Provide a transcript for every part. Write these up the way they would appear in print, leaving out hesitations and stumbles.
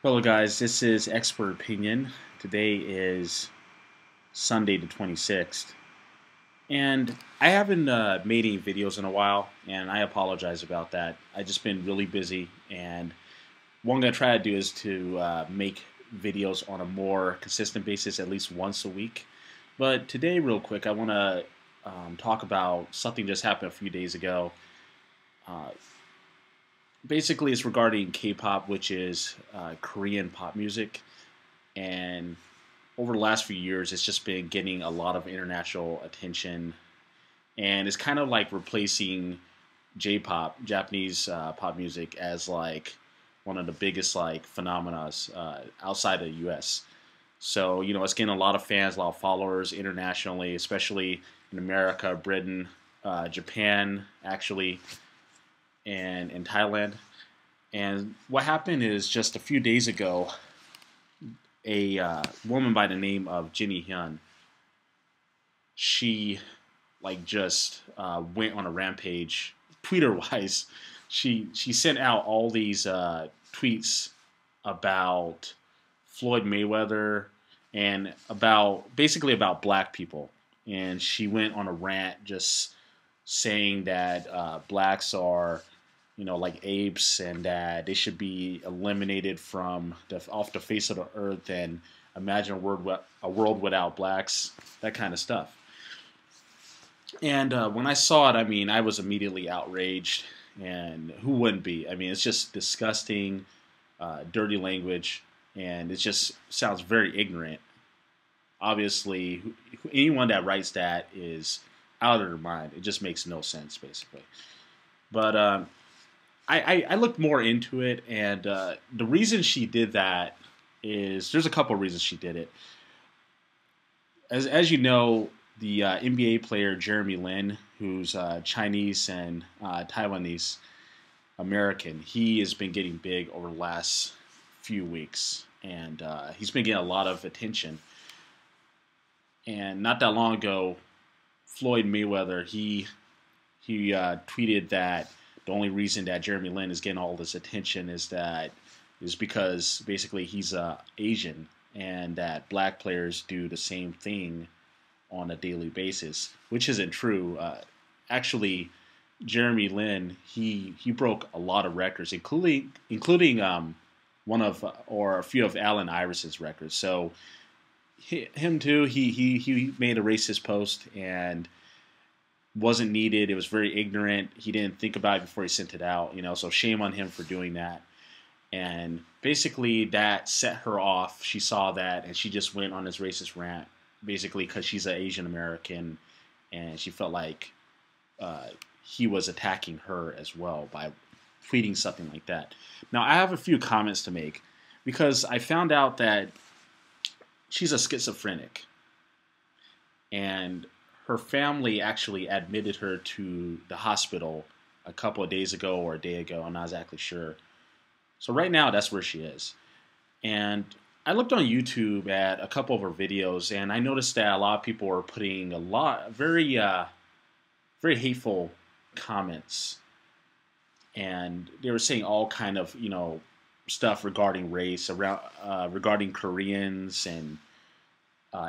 Hello, guys. This is Expert Opinion. Today is Sunday the 26th, and I haven't made any videos in a while, and I apologize about that. I've just been really busy, and what I'm going to try to do is to make videos on a more consistent basis, at least once a week. But today, real quick, I want to talk about something just happened a few days ago. Uh, Basically, it's regarding K-pop, which is Korean pop music, and over the last few years, it's just been getting a lot of international attention, and it's kind of like replacing J-pop, Japanese pop music, as like one of the biggest like phenomena outside of the U.S. So it's getting a lot of fans, a lot of followers internationally, especially in America, Britain, Japan, actually, and in Thailand. And what happened is just a few days ago, a woman by the name of Jenny Hyun, she like just went on a rampage, Twitter wise. She sent out all these tweets about Floyd Mayweather and about basically about black people, and she went on a rant just saying that blacks are like apes, and that they should be eliminated from off the face of the earth, and imagine a world without blacks, that kind of stuff. And when I saw it, I mean, I was immediately outraged, and who wouldn't be? I mean, it's just disgusting, dirty language, and it just sounds very ignorant. Obviously, anyone that writes that is out of their mind. It just makes no sense, basically. But I looked more into it, and the reason she did that is there's a couple of reasons she did it. As you know, the NBA player Jeremy Lin, who's Chinese and Taiwanese American, he has been getting big over the last few weeks, and he's been getting a lot of attention. And not that long ago, Floyd Mayweather, he tweeted that the only reason that Jeremy Lin is getting all this attention is because basically he's Asian, and that black players do the same thing on a daily basis, which isn't true. Actually, Jeremy Lin, he broke a lot of records, including one of or a few of Allen Iverson's records. So him too. He made a racist post and wasn't needed. It was very ignorant. He didn't think about it before he sent it out. So shame on him for doing that. And basically, that set her off. She saw that, and she just went on this racist rant, basically because she's an Asian American, and she felt like he was attacking her as well by tweeting something like that. Now, I have a few comments to make because I found out that she's a schizophrenic, and her family actually admitted her to the hospital a couple of days ago or a day ago. I'm not exactly sure. So right now, that's where she is. And I looked on YouTube at a couple of her videos, and I noticed that a lot of people were putting a lot very hateful comments, and they were saying all kind of stuff regarding race, around regarding Koreans and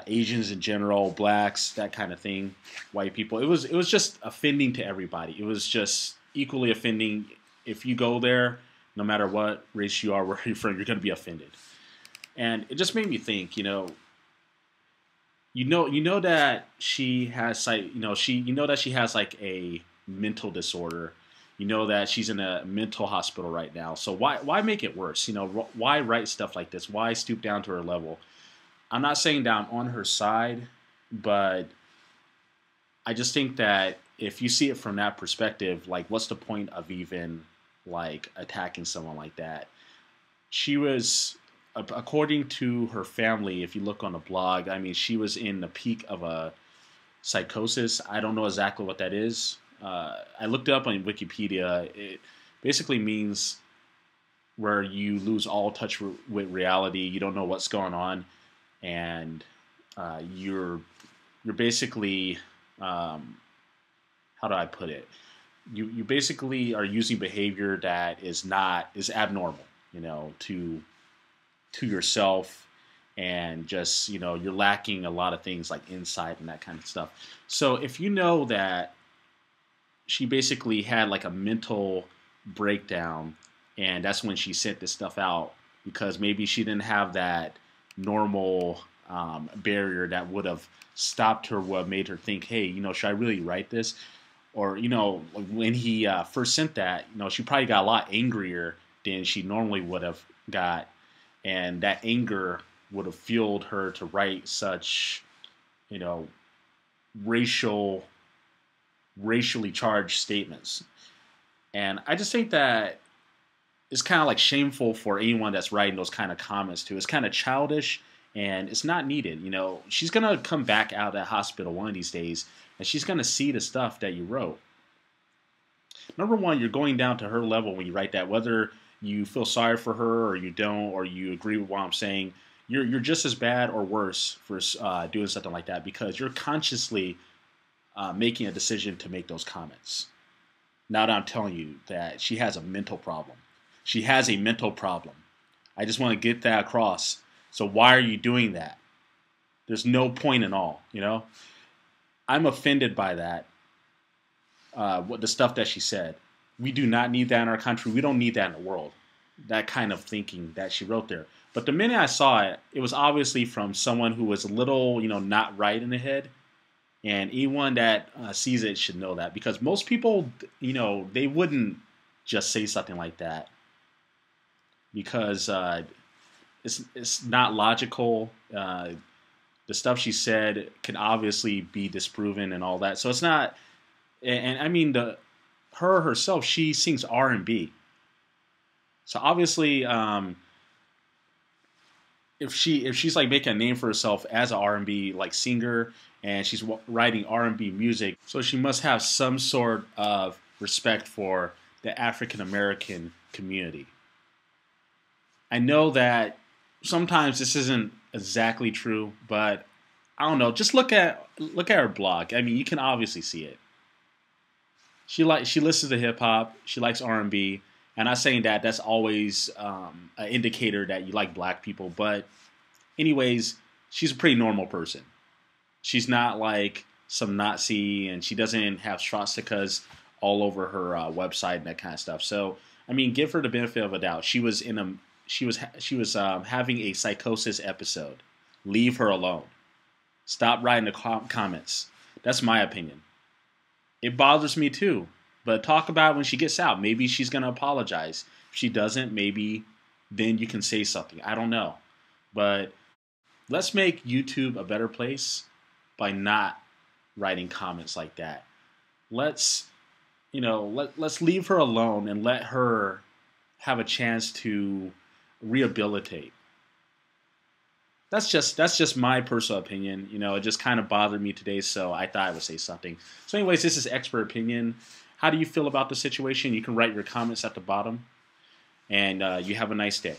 Asians in general, blacks, that kind of thing, white people. It was just offending to everybody. It was just equally offending. If you go there, no matter what race you are, where you're from, you're going to be offended. And it just made me think, that she has that she has like a mental disorder. You know that she's in a mental hospital right now. So why make it worse? Why write stuff like this? Why stoop down to her level? I'm not saying that I'm on her side, but I just think that if you see it from that perspective, like, what's the point of even like attacking someone like that? She was, according to her family, if you look on the blog, I mean, she was in the peak of a psychosis. I don't know exactly what that is. I looked it up on Wikipedia. It basically means where you lose all touch with reality. You don't know what's going on, and you're basically how do I put it? You basically are using behavior that is abnormal, to to yourself, and just, you're lacking a lot of things like insight and that kind of stuff. So if you know that she basically had like a mental breakdown, and that's when she sent this stuff out, because maybe she didn't have that normal barrier that would have stopped her, what made her think, hey, should I really write this? Or, when he first sent that, she probably got a lot angrier than she normally would have got, and that anger would have fueled her to write such, you know, racial racially charged statements. And I just think that it's kind of like shameful for anyone that's writing those kind of comments too. It's kind of childish, and it's not needed. She's gonna come back out of that hospital one of these days, and she's gonna see the stuff that you wrote. Number one, you're going down to her level when you write that. Whether you feel sorry for her or you don't, or you agree with what I'm saying, you're just as bad or worse for doing something like that, because you're consciously making a decision to make those comments. Now that I'm telling you that she has a mental problem. She has a mental problem. I just want to get that across. So why are you doing that? There's no point in all, I'm offended by that. What the stuff that she said. We do not need that in our country. We don't need that in the world. That kind of thinking that she wrote there. But the minute I saw it, it was obviously from someone who was a little, not right in the head. And anyone that sees it should know that, because most people, they wouldn't just say something like that, because it's not logical. The stuff she said can obviously be disproven and all that. So it's not. And I mean, her herself, she sings R&B. So obviously, if she's like making a name for herself as an R&B like singer, and she's writing R&B music, so she must have some sort of respect for the African American community. I know that sometimes this isn't exactly true, but I don't know. Just look at her blog. I mean, you can obviously see it. She listens to hip hop. She likes R&B. And I'm not saying that that's always an indicator that you like black people, but anyways, she's a pretty normal person. She's not like some Nazi, and she doesn't have swastikas all over her website and that kind of stuff. So, I mean, give her the benefit of a doubt. She was having a psychosis episode. Leave her alone. Stop writing the comments. That's my opinion. It bothers me too. But talk about it when she gets out. Maybe she's going to apologize. If she doesn't, maybe then you can say something. I don't know. But let's make YouTube a better place by not writing comments like that. Let's leave her alone and let her have a chance to rehabilitate. That's just my personal opinion. It just kind of bothered me today, so I thought I would say something. So anyways, this is expert opinion. How do you feel about the situation? You can write your comments at the bottom. And you have a nice day.